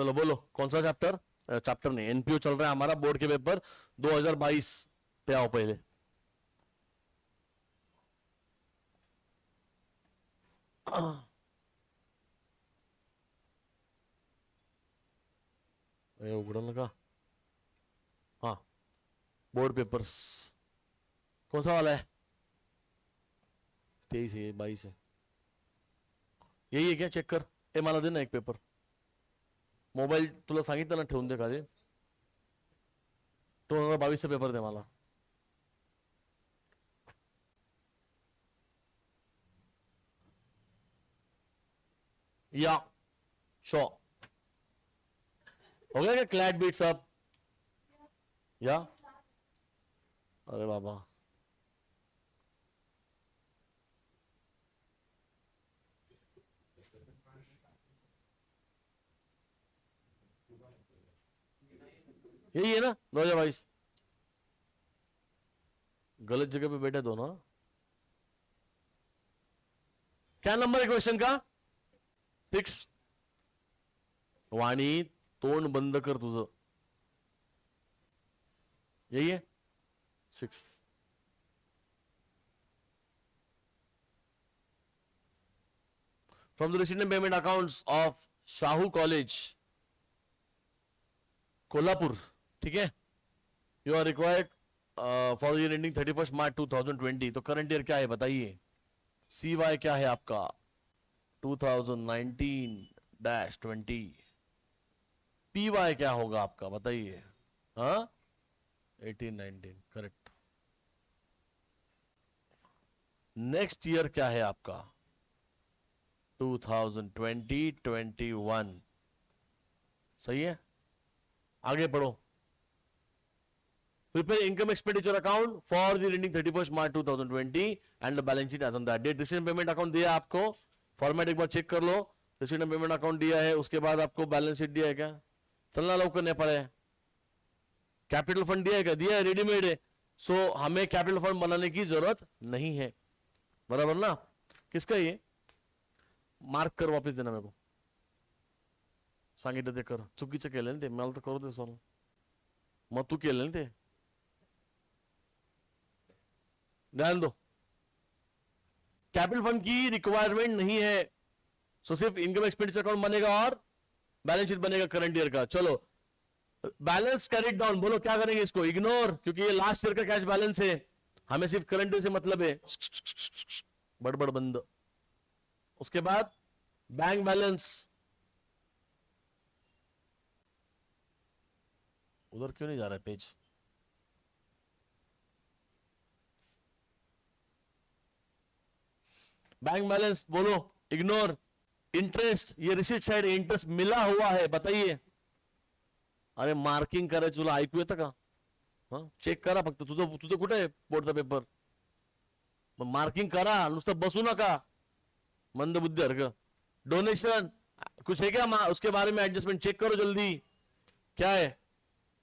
चलो बोलो कौन सा चैप्टर, चैप्टर नहीं, एनपीओ चल रहा है हमारा, बोर्ड के पेपर 2022 पे आओ पहले। उगड़न का, हाँ बोर्ड पेपर्स कौन सा वाला है, 23 है 22 है, यही है क्या, चेक कर, ए मला दे ना एक पेपर, मोबाईल तुला सांगितलं ना ठेवून दे खाली, 2022 पेपर दे मला। या शो हो गया क्या, क्लैट बीट सब, या अरे बाबा यही है ना 2022, गलत जगह पे बैठे दोनों। क्या नंबर है क्वेश्चन का, 6। वाणी तोंड बंद कर तुझं, यही है 6। From the receipt and payment accounts of Shahu college Kolhapur, ठीक है, you are required for year ending 31 March 2020, तो करंट ईयर क्या है बताइए, CY क्या है आपका 2019-20, PY क्या होगा आपका बताइए, हाँ 18-19 करेक्ट। नेक्स्ट ईयर क्या है आपका 2020-21, सही है, आगे पढ़ो। Prepare income expenditure account for the ending 31st March 2020 and the balance sheet as on that date. Receipt and payment account दिया आपको, फॉर्मेट एक बार चेक कर लो, रिसीट एंड पेमेंट अकाउंट दिया है, उसके बाद आपको बैलेंस शीट दिया है क्या, चलना लोग करने पड़े, कैपिटल फंड दिया है क्या, दिया है, रेडीमेड है, सो हमें कैपिटल फंड बनाने की जरूरत नहीं है, बराबर ना। किसका ये मार्क कर वापस देना मेरे को, सांगितलं ते कर, चुकीचं केलं ना ते, मला तर करू दे सॉल्व, मग तू केलं ना ते, ध्यान दो, कैपिटल फंड की रिक्वायरमेंट नहीं है, सो सिर्फ इनकम एक्सपेंडिचर अकाउंट बनेगा और बैलेंस शीट बनेगा करंट ईयर का। चलो बैलेंस कैरिड डाउन, बोलो क्या करेंगे इसको, इग्नोर, क्योंकि ये लास्ट ईयर का कैश बैलेंस है, हमें सिर्फ करंट ईयर से मतलब है, बड़बड़ बंद। उसके बाद बैंक बैलेंस, उधर क्यों नहीं जा रहा है पेज, बैंक बैलेंस बोलो इग्नोर, इंटरेस्ट, ये रिसीट साइड इंटरेस्ट मिला हुआ है बताइए, अरे मार्किंग करायचं तुला ऐकू येतं का, चेक करा फक्त, तुझं तुझं कुठे आहे बोर्डचा पेपर, मार्किंग करा, नुसतं बसू नका मंदबुद्धी हरक। डोनेशन कुछ है क्या, उसके बारे में एडजस्टमेंट चेक करो जल्दी, क्या है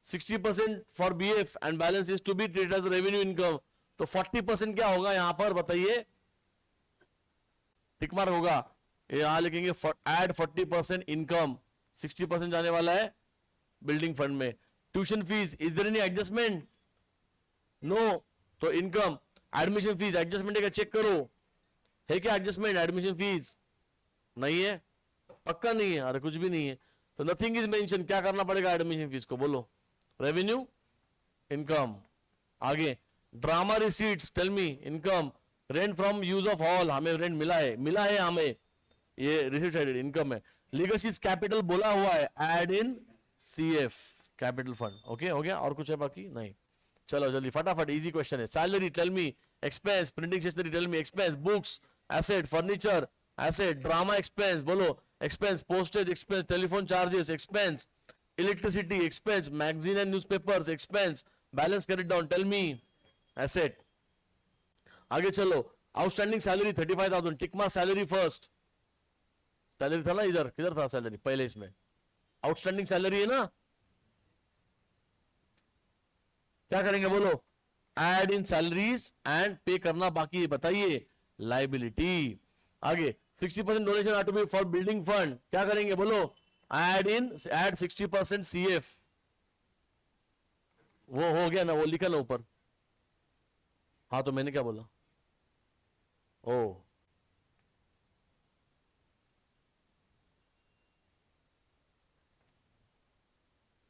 60% for BF and balance is to be treated as revenue income, तो 40% क्या होगा यहां पर बताइए, टिक मार्क होगा, यहां लिखेंगे एड 40% इनकम, 60% जाने वाला है बिल्डिंग फंड में। Tuition fees, is there any adjustment, no, तो इनकम। एडमिशन फीस एडजस्टमेंट है क्या, चेक करो, है क्या एडजस्टमेंट, एडमिशन फीस नहीं है, पक्का नहीं है, अरे कुछ भी नहीं है, तो नथिंग इज मेंशन, क्या करना पड़ेगा एडमिशन फीस को, बोलो रेवेन्यू इनकम। आगे drama receipts, tell me income, rent from use of hall, हमें रेंट मिला है हमें, ये रिसीट साइडेड इनकम है। लीगसीज कैपिटल बोला हुआ है, एड इन CF कैपिटल फंड, ओके हो गया, और कुछ है बाकी नहीं, चलो जल्दी फटाफट, इजी क्वेश्चन है। Salary tell me, expense, printing stationery tell me expense, books asset, furniture asset, drama expense बोलो expense, postage expense, telephone charges expense, electricity expense, magazine and newspapers expense, balance carried down tell me asset. आगे चलो, outstanding salary 35,000, tick mark salary first, salary था ना इधर, किधर था salary पहले, इसमें आउटस्टैंडिंग सैलरी है ना, क्या करेंगे बोलो, एड इन सैलरीज एंड पे करना बाकी है, बताइए लाइबिलिटी। आगे 60% donation are to be for building fund, क्या करेंगे बोलो, ऐड 60% CF, वो हो गया ना, वो लिखा ना ऊपर। हाँ तो मैंने क्या बोला? ओ,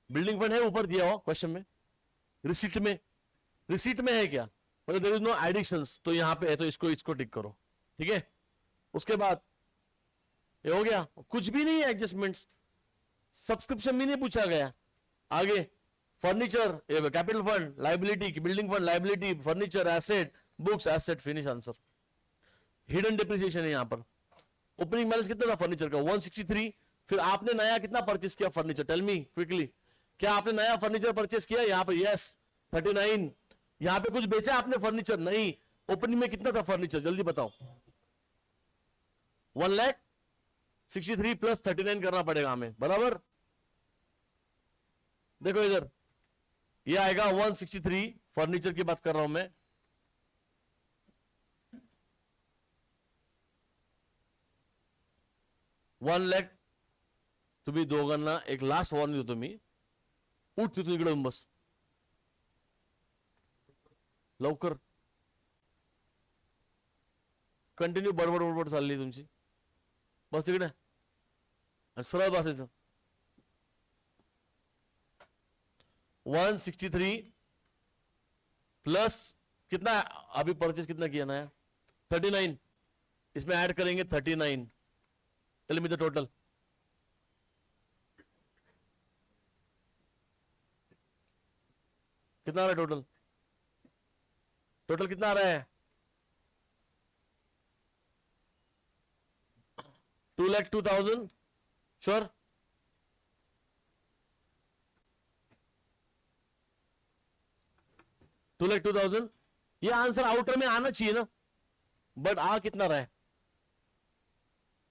बिल्डिंग फंड है ऊपर दिया हो क्वेश्चन में, रिसीट में, रिसीट में है क्या? मतलब देयर इज नो एडिशंस, तो यहां पे है तो इसको इसको टिक करो, ठीक है। उसके बाद ये हो गया, कुछ भी नहीं है एडजस्टमेंट्स, सब्सक्रिप्शन भी नहीं पूछा गया। आगे furniture, capital fund, liability, building fund, liability, furniture, asset, books, asset, finish answer. Hidden depreciation है यहां पर। ओपनिंग बैलेंस कितना था फर्नीचर का? 163। फिर आपने नया कितना परचेस किया फर्नीचर? टेल मी क्विकली, क्या आपने नया फर्नीचर परचेस किया? यहां पर यस 39। यहां पे कुछ बेचा आपने फर्नीचर? नहीं। ओपनिंग में कितना था फर्नीचर? जल्दी बताओ। 1,63 प्लस 39 करना पड़ेगा हमें, बराबर। देखो इधर, ये आएगा 163, फर्नीचर की बात कर रहा हूं मैं। $1,00,000 तुम्ही दोघांना एक लास्ट वॉर्निंग देतो मी, उठ तिथून इकडे बस लवकर, कंटिन्यू बडबड बडबड चालली तुमची, बस तिकडे आणि सरळ बसायचं। 163 प्लस कितना अभी परचेस कितना किया नया? 39, इसमें ऐड करेंगे 39। Tell me the total. कितना आ रहा है टोटल? टोटल कितना आ रहा है? 2,02,000 श्योर? $2,02,000। ये आंसर आउटर में आना चाहिए ना, बट आ कितना रहा है?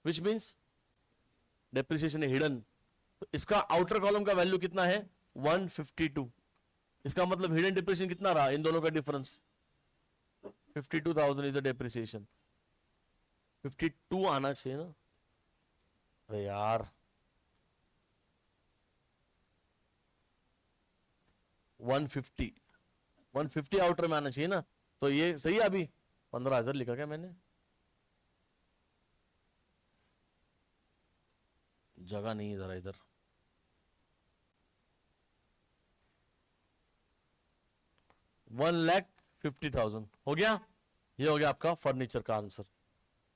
विच मीन्स डेप्रिसिएशन है हिडन, तो इसका आउटर कॉलम का वैल्यू कितना है? 152। इसका मतलब हिडन डिप्रिसिएशन कितना रहा इन दोनों का डिफरेंस? 52,000 is a depreciation. 52 आना चाहिए ना, अरे यार 150 आउटर में आना चाहिए ना, तो ये सही है। अभी 15,000 लिखा क्या मैंने? जगह नहीं है जरा इधर। $1,50,000 हो गया। ये हो गया आपका फर्नीचर का आंसर।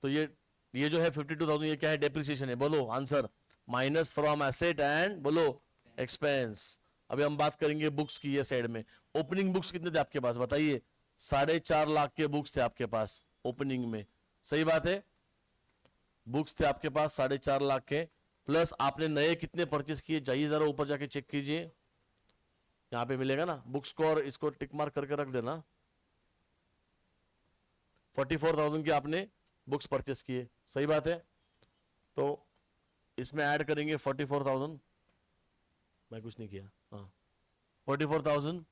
तो ये जो है 52,000, ये क्या है? डेप्रिसिएशन है। बोलो answer, minus from asset and बोलो एक्सपेंस। अभी हम बात करेंगे बुक्स की, ये साइड में। ओपनिंग बुक्स कितने थे आपके पास बताइए? 4.5 लाख के बुक्स थे आपके पास ओपनिंग में, सही बात है। बुक्स थे आपके पास 4.5 लाख के, प्लस आपने नए कितने परचेस किए? जाइए जरा ऊपर जाके चेक कीजिए, यहाँ पे मिलेगा ना बुक्स को, और इसको टिक मार्क करके रख देना। 44,000 की आपने बुक्स परचेस किए, सही बात है। तो इसमें ऐड करेंगे 44,000, मैं कुछ नहीं किया, हाँ 44,000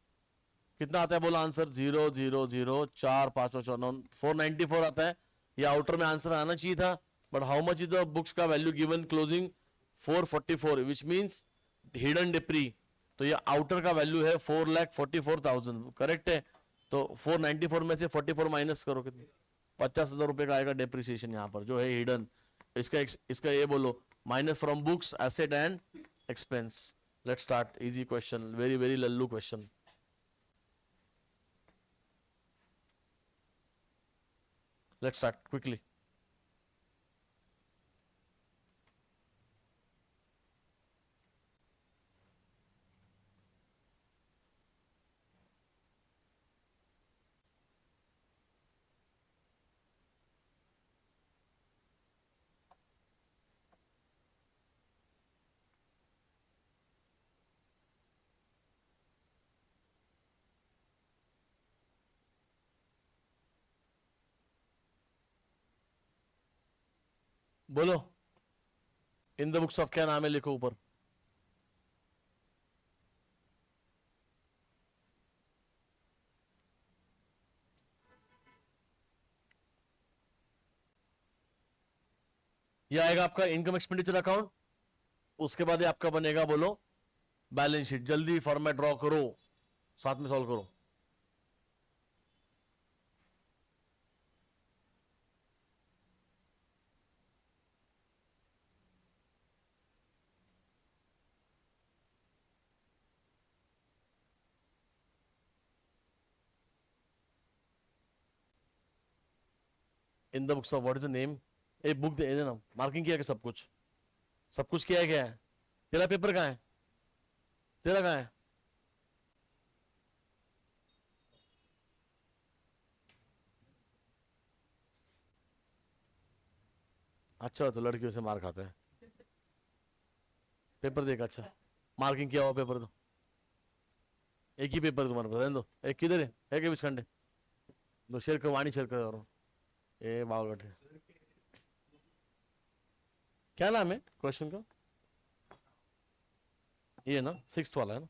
कितना आता है? बोला आंसर 0,0,0, 4 5 494 आता है। ये आउटर में आंसर आना चाहिए था, but how much is the books का value given closing? 444, which means hidden डिप्री। तो ये आउटर का वैल्यू है 4,44,000, करेक्ट है। तो 494 में से 44 माइनस करो, कितने? 50,000 रुपए का आएगा डेप्रिसिएशन यहाँ पर, जो है हिडन। इसका ये बोलो, minus from books, asset and expense. Let's start, easy question, very very Lallu question. Let's start quickly. बोलो इन द बुक्स ऑफ, क्या नाम है लिखो ऊपर। ये आएगा आपका इनकम एक्सपेंडिचर अकाउंट, उसके बाद ये आपका बनेगा, बोलो, बैलेंस शीट। जल्दी फॉर्मेट ड्रॉ करो, साथ में सॉल्व करो। In the books of what is the name, एक बुक दे देना, मार्किंग किया कि सब कुछ, सब कुछ किया है क्या है? तेरा पेपर कहाँ है? तेरा कहाँ है? अच्छा, तो लड़कियों से मार खाता है। पेपर देख, अच्छा मार्किंग किया हुआ पेपर दो, एक ही पेपर तुम्हारे पास, रहने दो। एक किधर है के 20 घंटे दो, शेयर कर, वाणी शेयर कर और ए बावल बैठे। क्या नाम है क्वेश्चन का? ये ना 6th वाला है ना?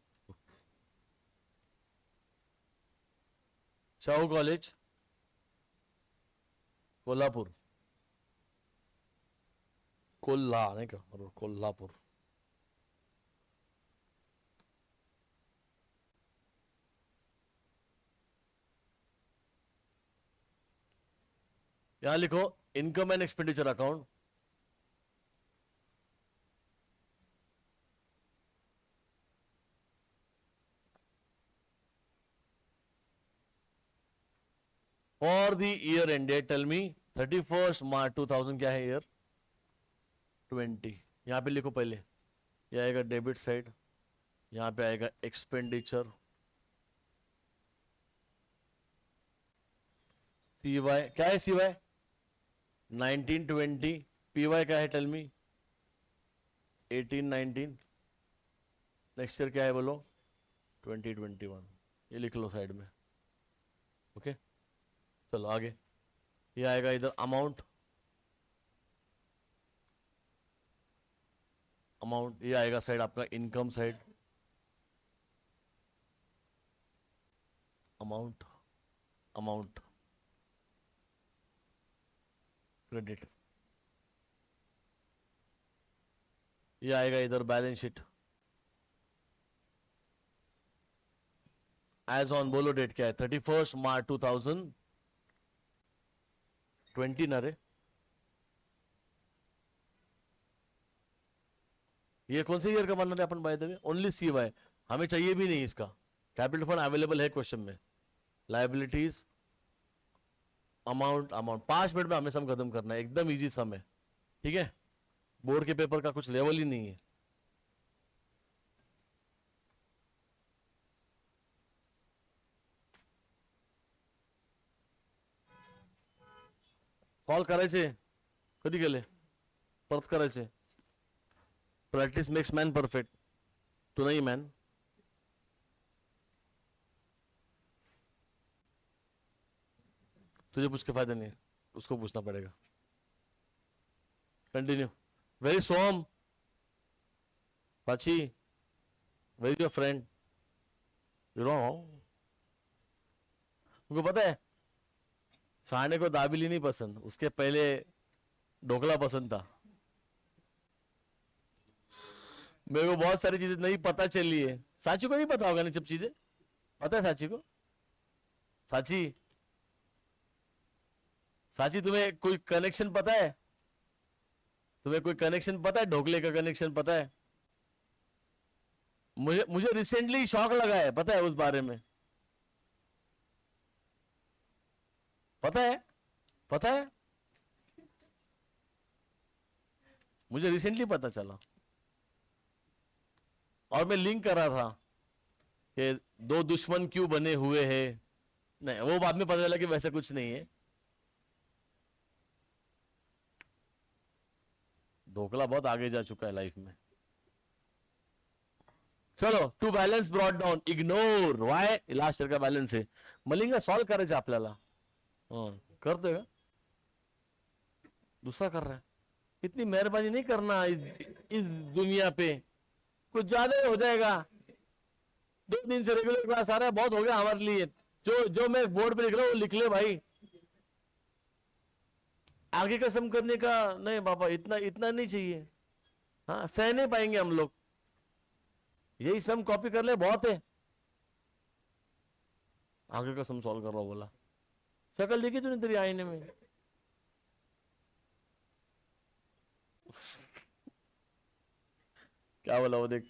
शाहू कॉलेज कोल्हापुर, कोल्हा नहीं क्या, कोल्हापुर। यहां लिखो income and expenditure account. For the year ended, tell me 31st March 2000 क्या है ईयर? 20। यहां पे लिखो पहले, ये आएगा डेबिट साइड, यहां पे आएगा एक्सपेंडिचर, सीवाई क्या है? सीवाई 1920, पीवाई क्या है? टेल मी 1819, नेक्स्ट ईयर क्या है बोलो? 2021। ये लिख लो साइड में, ओके। चलो आगे, ये आएगा इधर अमाउंट, अमाउंट ये आएगा साइड आपका income side, amount, amount credit, ये आएगा इधर बैलेंस शीट। एज ऑन बोलो, डेट क्या है? 31st March 2020 ना रे, ये कौन से ईयर का बनना है अपन? By the way only CY, हमें चाहिए भी नहीं इसका। कैपिटल फंड अवेलेबल है क्वेश्चन में, लायबिलिटीज, अमाउंट, अमाउंट 5 मिनट में हमें सम खत्म करना है, एकदम इजी सम है, ठीक है? बोर्ड के पेपर का कुछ लेवल ही नहीं है। सॉल्व करायचे कधी केले? परत करायचे। प्रैक्टिस मेक्स मैन परफेक्ट, तू नहीं मैन। तुझे पूछ के फायदा नहीं है, उसको पूछना पड़ेगा। कंटिन्यू। वेरी सोम, पाची, very your friend, you know, तुमको पता है साने को दाबिली नहीं पसंद, उसके पहले ढोकला पसंद था। मेरे को बहुत सारी चीजें नहीं पता चली है, साची को नहीं पता होगा नहीं सब चीजें, पता है साची को? साची, साची तुम्हें कोई कनेक्शन पता है? तुम्हें कोई कनेक्शन पता है? ढोकले का कनेक्शन पता है? मुझे मुझे रिसेंटली शौक लगा है, पता है उस बारे में? पता है? पता है, मुझे रिसेंटली पता चला, और मैं लिंक कर रहा था कि दो दुश्मन क्यों बने हुए हैं। नहीं, वो बाद में पता चला कि वैसा कुछ नहीं है। ढोकला बहुत आगे जा चुका है लाइफ में। चलो, to balance brought down, ignore why, last year का बॅलन्स आहे, मलिंगा सॉल्व करायचं आपल्याला। करतोय का? दूसरा कर रहा है। इतनी मेहरबानी नहीं करना इस दुनिया पे, कुछ ज्यादा हो जाएगा। 2 दिन से रेगुलर क्लास आ रहा है, बहुत हो गया हमारे लिए। जो जो मैं बोर्ड पे लिख रहा हूँ वो लिख ले भाई, आगे का सम करने का नहीं बाबा, इतना इतना नहीं चाहिए। हाँ, सह नहीं पाएंगे हम लोग। यही सम कॉपी कर ले, बहुत है। आगे का सम सॉल्व कर रहा हूं, बोला शक्ल देखी तूने तेरी आईने में? क्या बोला वो, देख।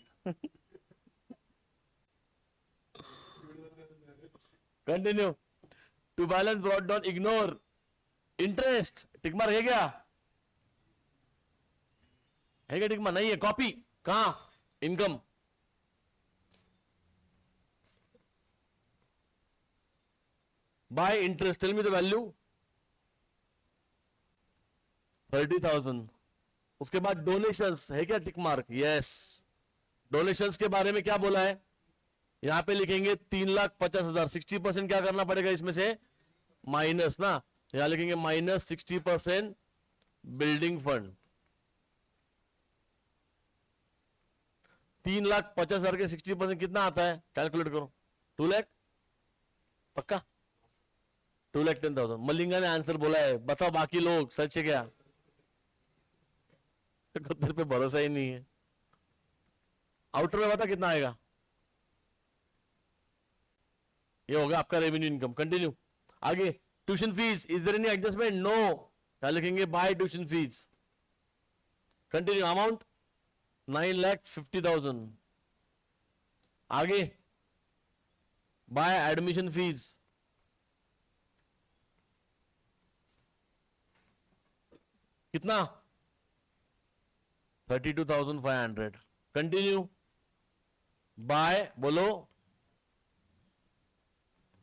Continue. To balance brought down, ignore interest. Tick mark है क्या? है क्या टिक मार्क? नहीं है, कॉपी। कहां? Income. By interest, tell me the value. 30,000। उसके बाद डोनेशंस है क्या? Tick mark, yes. डोनेशंस के बारे में क्या बोला है? यहां पे लिखेंगे 3,50,000। 60% क्या करना पड़ेगा इसमें से? माइनस ना। यहां लिखेंगे माइनस 60% बिल्डिंग फंड। 3,50,000 के 60% कितना आता है? कैलकुलेट करो। 2 लाख पक्का? 2,10,000। मलिंगा ने आंसर बोला है, बताओ बाकी लोग सच है क्या? तेरे पे भरोसा ही नहीं है। आउटर में बता कितना आएगा? ये होगा आपका रेवेन्यू इनकम। कंटिन्यू आगे। Tuition fees, is there any adjustment? No. क्या लिखेंगे? By tuition fees. Continue. Amount 9,50,000। आगे। बाय एडमिशन फीस कितना? 32,500। कंटिन्यू। बाय बोलो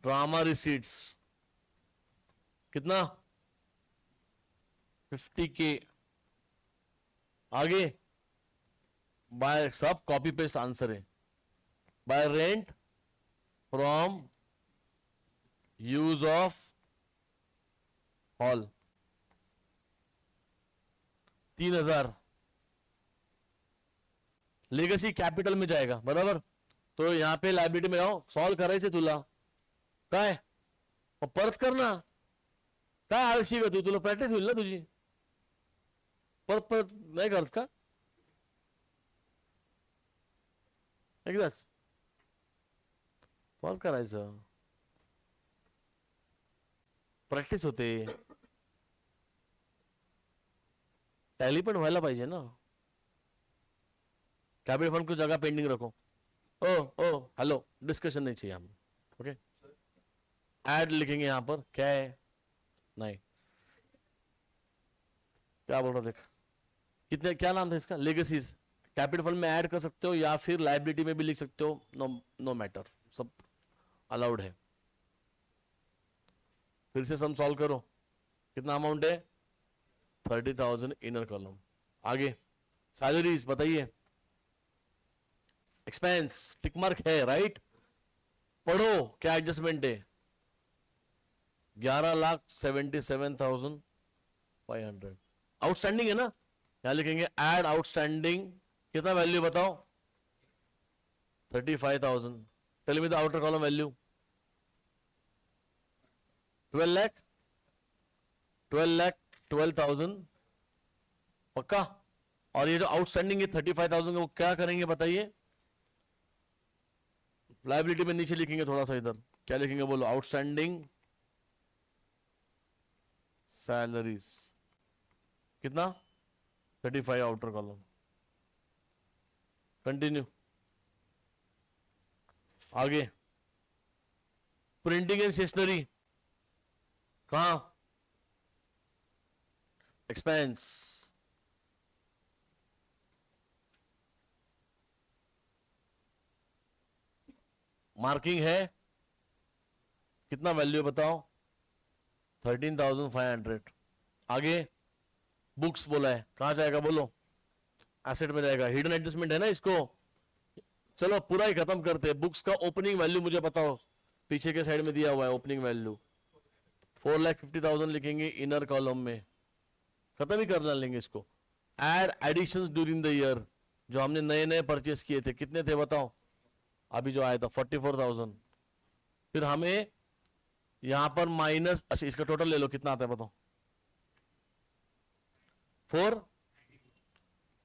ड्रामा रिसीट्स कितना? 50K। आगे। बाय, सब कॉपी पेस्ट आंसर है। By rent from use of hall 3,000। Legacy capital में जाएगा, बराबर। तो यहां पे लायबिलिटी में आओ, सॉल्व करायचे तुला काय, परत करना काय आळशी का तू? तुला प्रॅक्टिस होईल ना तुझी? परत परत नाही करत का? एकदाच परत करायचं, प्रॅक्टिस होते, टॅली पण व्हायला पाहिजे ना। कैपिटल फंड को जगह पेंडिंग रखो। ओ ओ हेलो, डिस्कशन नहीं चाहिए हम। ओके, ऐड लिखेंगे यहां पर, क्या है? नहीं, क्या बोल रहा, देख कितने, क्या नाम था इसका? लेगेसीज। कैपिटल फंड में ऐड कर सकते हो या फिर लाइबिलिटी में भी लिख सकते हो, नो नो मैटर, सब अलाउड है। फिर से सम सॉल्व करो। कितना अमाउंट है? 30,000 इनर कॉलम। आगे सैलरीज बताइए। एक्सपेंस टिक मार्क है, राइट। पढ़ो क्या एडजस्टमेंट है। 11,77,500 आउटस्टैंडिंग है ना। यहां लिखेंगे एड आउटस्टैंडिंग। कितना वैल्यू बताओ? 35,000। Tell me the outer column value. 12 lakh 12,12,000 पक्का। और ये जो आउटस्टैंडिंग है 35,000 वो क्या करेंगे बताइए? लाइबिलिटी में नीचे लिखेंगे थोड़ा सा इधर, क्या लिखेंगे बोलो? आउटस्टैंडिंग सैलरीज कितना? 35 आउटर कॉलम। कंटिन्यू आगे। प्रिंटिंग एंड स्टेशनरी कहां? एक्सपेंस। मार्किंग है, कितना वैल्यू बताओ? 13,500। आगे बुक्स बोला है, कहां जाएगा बोलो? एसेट में जाएगा। हिडन एडजस्टमेंट है ना इसको। चलो पूरा ही खत्म करते हैं। बुक्स का ओपनिंग वैल्यू मुझे बताओ, पीछे के साइड में दिया हुआ है ओपनिंग वैल्यू। 4,50,000 लिखेंगे इनर कॉलम में, खत्म ही कर डालेंगे इसको। Add additions during the year, जो हमने नए नए परचेस किए थे, कितने थे बताओ? अभी जो आया था 44,000। फिर हमें यहां पर माइनस, अच्छा इसका टोटल ले लो, कितना आता है बताओ?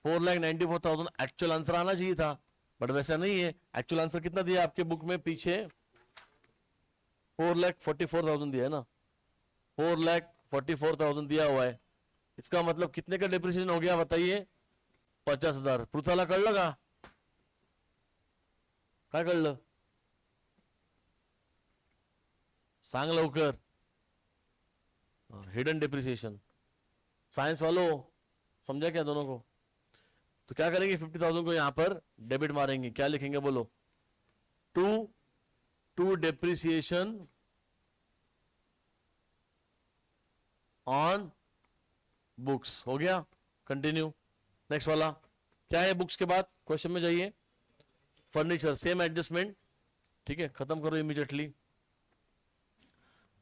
4,94,000 एक्चुअल आंसर आना चाहिए था, बट वैसा नहीं है। एक्चुअल आंसर कितना दिया आपके बुक में पीछे? 4,44,000 दिया है ना, 4,44,000 दिया हुआ है। इसका मतलब कितने का डिप्रिसिएशन हो गया बताइए? 50,000। पृथ्वाला कळलं का? काय कळलं? सांग लवकर। Hidden depreciation. साइंस वालों समझा क्या दोनों को? तो क्या करेंगे, 50,000 को यहां पर डेबिट मारेंगे, क्या लिखेंगे बोलो? To depreciation on books. हो गया, कंटिन्यू। नेक्स्ट वाला क्या है बुक्स के बाद? क्वेश्चन में जाइए। फर्नीचर, सेम एडजस्टमेंट, ठीक है, खत्म करो immediately.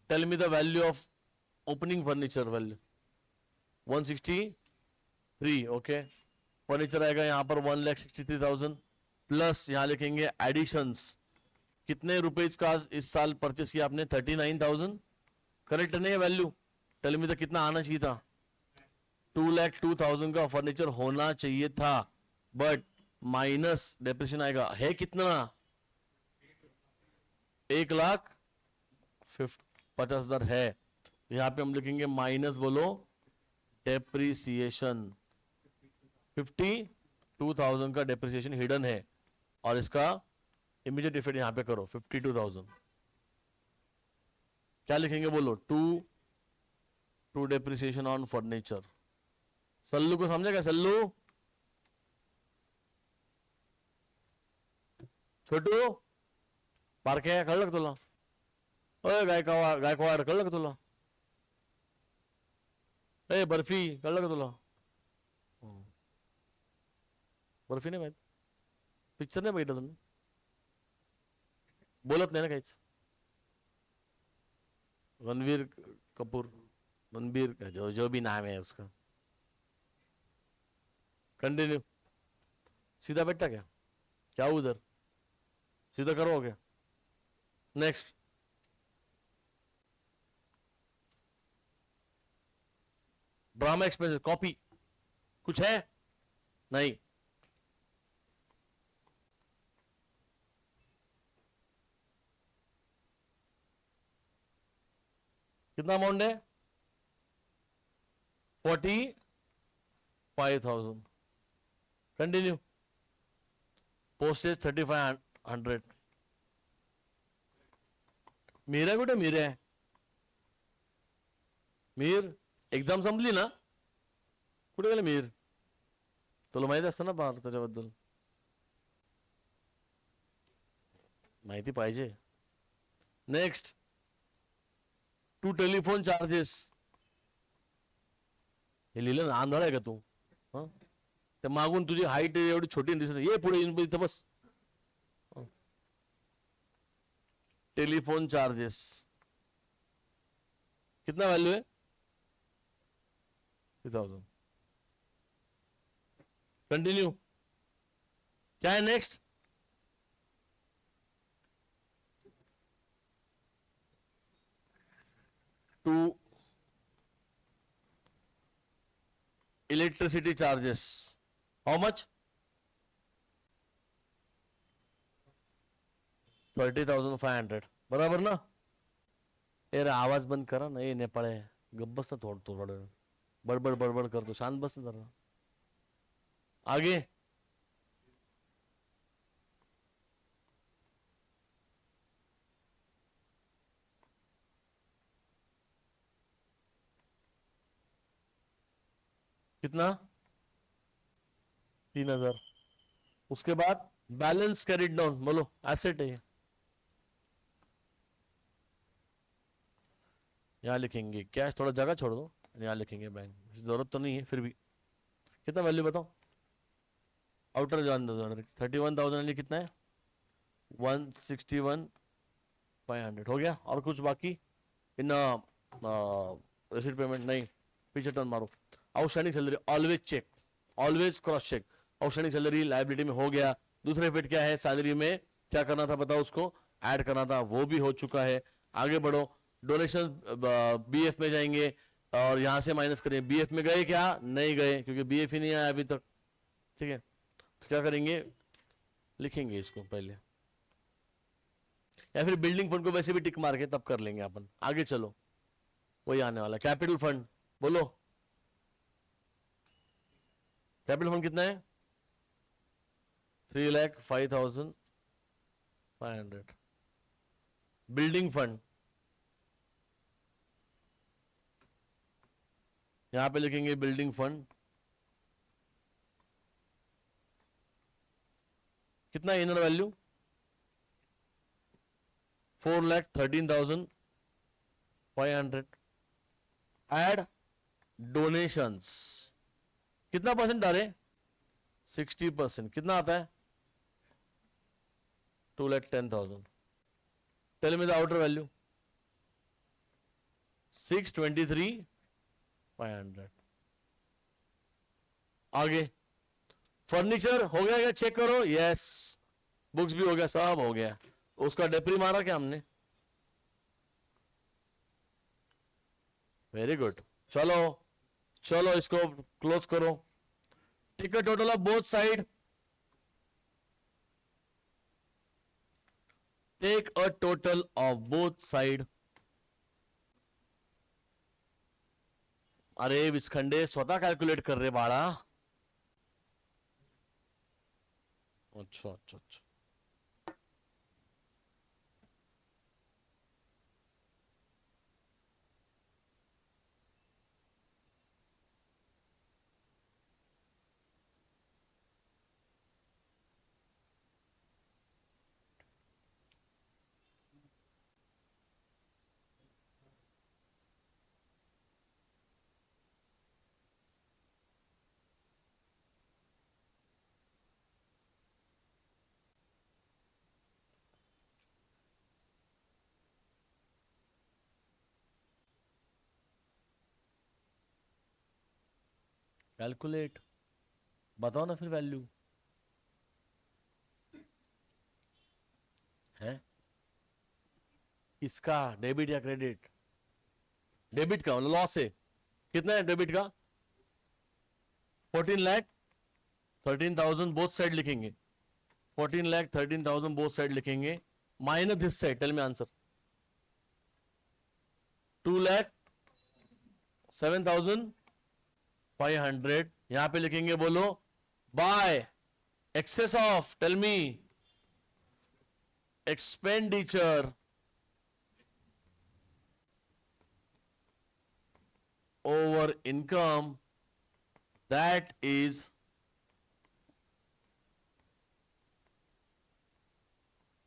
Tell me the value of opening furniture. Value 163। Okay, furniture आएगा यहां पर 1,63,000 प्लस यहां लिखेंगे एडिशंस। कितने रुपए का इस साल परचेस किया आपने? 39,000। करेक्ट नहीं है वैल्यू? टेल मी द कितना आना चाहिए था? 2,02,000 का फर्नीचर होना चाहिए था, बट माइनस डेप्रिसिएशन आएगा। है कितना? 1,50,000 है। यहां पे हम लिखेंगे माइनस, बोलो, डेप्रिसिएशन। 52,000 का डेप्रिसिएशन हिडन है, और इसका इमीडिएट इफेक्ट यहां पे करो 52,000। क्या लिखेंगे बोलो? To depreciation on furniture. Sallu को समझेगा? सल्लू, छोटू पारखे कळलं का तुला? अय गायकवाड कळलं का तुला? ए बर्फी कळलं का तुला? बर्फी नाही माहित? पिक्चर नाही बघितलं तुम्ही? बोलत नाही ना काहीच? रणवीर कपूर, रणबीर का जो भी नाम है उसका। कंटिन्यू। सीधा बैठता क्या? क्या उधर सीधा करो क्या? नेक्स्ट। ड्रामा एक्सपेंसेस, कॉपी कुछ है? नहीं। कितना अमाउंट है? 45,000। कंटिन्यू। पोस्टेज 3,500। मीर आहे कुठे? मीर आहे? मीर एक्झाम संपली ना? कुठे गेले मीर? तुला माहिती असतं ना पार त्याच्याबद्दल, माहिती पाहिजे। Next, to telephone charges. हे लिहिलं ना? आंधळा आहे का तू? हा, ते मागून तुझी हाईट एवढी छोटी दिसत, ये पुढे इथं बस। टेलीफोन चार्जेस कितना वैल्यू है? 3,000। कंटिन्यू। क्या है next? To electricity charges, how much? 30,500। बराबर ना? यार आवाज बंद करा ना, ये नेपाळ आहे, गप्प बस ना थोडं बडबड बडबड करतो, शांत बस ना जरा। आगे। कितना? 3,000। उसके बाद बैलेंस कैरिड डाउन, बोलो एसेट है। यहाँ लिखेंगे कैश, थोड़ा जगह छोड़ दो, यहाँ लिखेंगे बैंक, जरूरत तो नहीं है फिर भी। कितना वैल्यू बताओ? आउटर जान दो। 31,000 कितना है? 161,500 हो गया। और कुछ बाकी? इन रिसीट पेमेंट नहीं, पीछे टर्न मारो। Outstanding salary always check, always cross check. Outstanding salary liability में हो गया। दूसरे फिट क्या है? सैलरी में क्या करना था बताओ? उसको ऐड करना था, वो भी हो चुका है। आगे बढ़ो। डोनेशन बीएफ में जाएंगे और यहां से माइनस करें। बीएफ में गए क्या? नहीं गए, क्योंकि बीएफ ही नहीं आया अभी तक। ठीक है, तो क्या करेंगे, लिखेंगे इसको पहले, या फिर बिल्डिंग फंड को वैसे भी टिक मार के तब कर लेंगे अपन। आगे चलो, वही आने वाला। कैपिटल फंड बोलो, कैपिटल फंड कितना है, 3,05,500। बिल्डिंग फंड यहां पे लिखेंगे बिल्डिंग फंड, कितना इनर वैल्यू, 4,13,500। एड डोनेशंस, कितना परसेंट डाले, 60%, कितना आता है, 2,10,000। Tell me the outer value, 623,500। आगे फर्नीचर हो गया क्या, चेक करो, यस। बुक्स भी हो गया, सब हो गया। उसका डेप्री मारा क्या हमने, वेरी गुड। चलो चलो इसको क्लोज करो। Take a total of both side, take a total of both side. अरे विस्खंडे स्वतः कैलकुलेट कर रहे बाळा। अच्छा अच्छा अच्छा, कैलकुलेट, बताओ ना फिर वैल्यू है इसका, डेबिट या क्रेडिट, डेबिट का मतलब लॉस है, कितना है डेबिट का, 14,13,000 बोथ साइड लिखेंगे, 14,13,000 बोथ साइड लिखेंगे, minus this side, tell me answer, 2,07,500। यहां पे लिखेंगे, बोलो, by excess of, tell me, expenditure over income, that is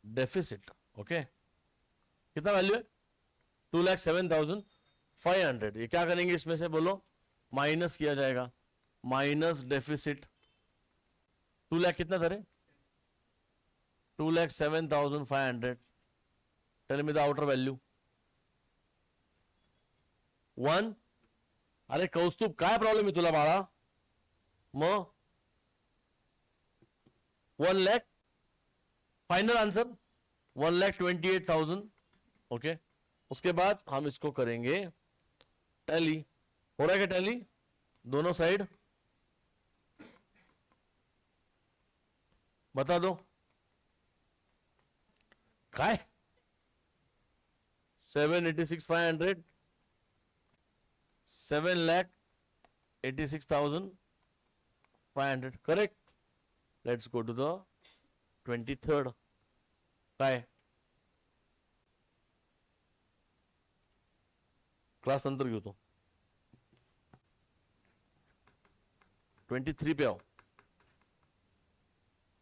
deficit. Okay, कितना वैल्यू है, 2,07,500। ये क्या करेंगे इसमें से, बोलो, माइनस किया जाएगा, माइनस डेफिसिट, 2 लाख कितना धरे, 2,07,500। Tell me the outer value, 1। अरे कौस्तुभ, काय प्रॉब्लेम आहे तुला बाळा, मग 1 लाख, फाइनल आंसर 1,28,000। ओके, उसके बाद हम इसको करेंगे टैली, हो रहा है क्या टैली, दोनों साइड बता दो, काय 7,86,500, 7,86,500, correct. Let's go to the 23rd, काय क्लास नंतर घेऊ तो, 23 पे आओ।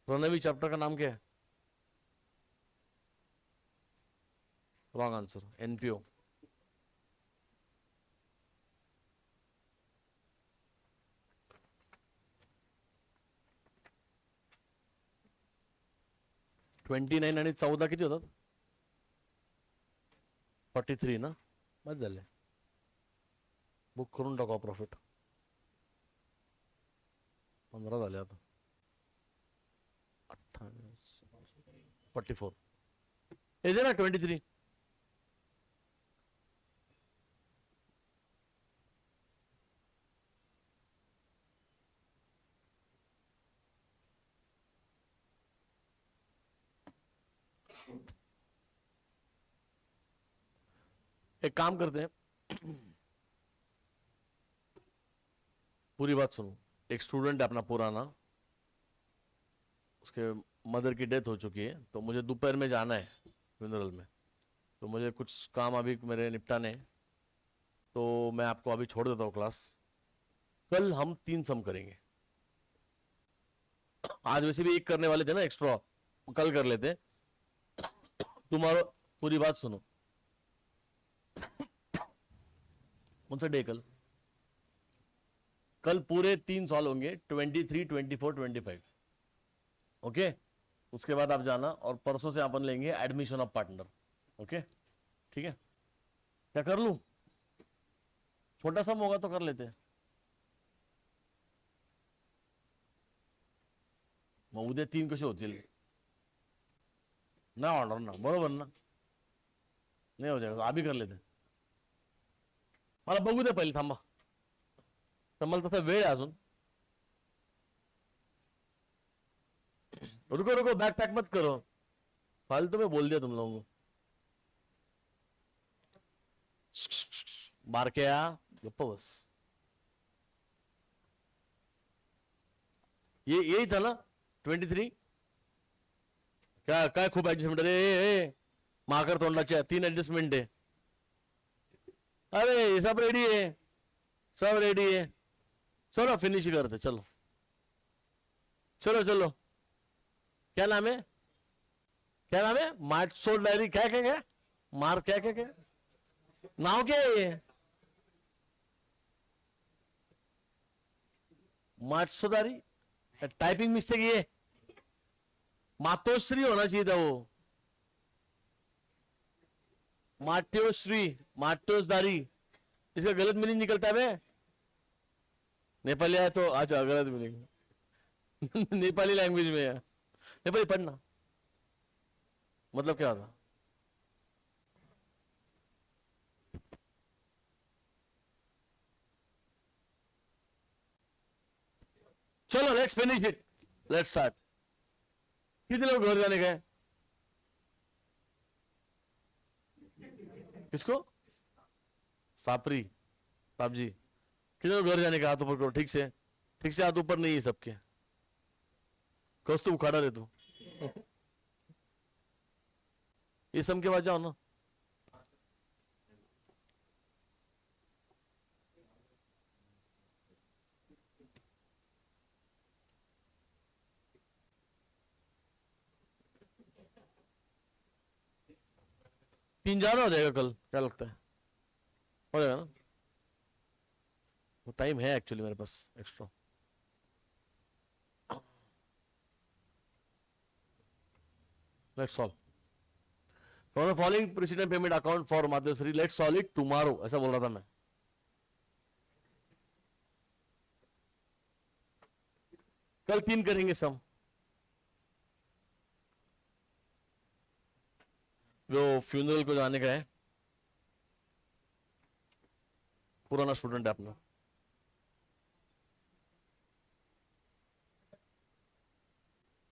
प्रणवी चैप्टर का नाम क्या है, रॉन्ग आंसर, एनपीओ। $29 आणि 14 किती होतात, 43 ना, बस झाले, बुक करून टाका प्रॉफिट, 15 झाले आता, 44 हे दे ना 23। एक काम करते हैं, पूरी बात सुनो। एक स्टूडेंट है अपना पुराना, उसके मदर की डेथ हो चुकी है, तो मुझे दोपहर में जाना है फ्यूनरल में, तो मुझे कुछ काम अभी मेरे निपटाने हैं, तो मैं आपको अभी छोड़ देता हूँ क्लास। कल हम 3 सम करेंगे। आज वैसे भी एक करने वाले थे ना एक्स्ट्रा, कल कर लेते। तुम्हारा पूरी बात सुनो। कौन सा डे कल? कल पूरे 3 सॉल्व होंगे, 23, 24, 25। ओके, उसके बाद आप जाना, और परसों से अपन लेंगे एडमिशन ऑफ पार्टनर। ओके, ठीक है? क्या कर लूं? छोटा सम होगा तो कर लेते हैं। मग उद्या 3 कसे होतील? नाही होणार ना, बरोबर ना? नाही हो जाएगा, अभी कर लेते. मला बघू दे पहिले, थांबा. तर मला तसा वेळ आहे अजून. रुको रुको, बैग पैक मत करो, फालतू में बोल दिया तुम लोगों को. बार क्या गप्पा बस. ये यही था ना 23? क्या काय खूप ऍडजस्टमेंट? अरे माकर तोंडाच्या 3 ऍडजस्टमेंट आहे. अरे ये सब रेडी है, सब रेडी है. चलो फिनिश करते, चलो चलो चलो. क्या नाम है? क्या नाम है? मार्च सोल डायरी, क्या क्या क्या मार, क्या क्या क्या नाव क्या है ये? मार्च सोदारी, टाइपिंग मिस्टेक ये. मातोश्री होना चाहिए था वो. माट्योश्री, माट्योसदारी, इसका गलत मीनिंग निकलता है बे. नेपाली आया तो अच्छा गलत मीनिंग. नेपाली लैंग्वेज में है, नेपाली पढ़ना मतलब क्या होता? चलो let's finish it, let's start. कितने लोग घर जाने गए? किसको? सापरी साहब जी, कितने लोग घर जाने का? हाथ ऊपर करो, ठीक से, ठीक से हाथ ऊपर नहीं है सबके. कौस्तुभ खड़ा रहे तू. ये सम के बाद जाओ ना. तीन जाना हो जाएगा कल, क्या लगता है? हो जाएगा ना? वो टाइम है एक्चुअली मेरे पास extra. Let's solve for the following president payment account for Madhushree, let's solve it tomorrow, ऐसा बोल रहा था मैं. कल 3 करेंगे सम. जो फ्यूनरल को जाने का है, पुराना स्टूडेंट है अपना.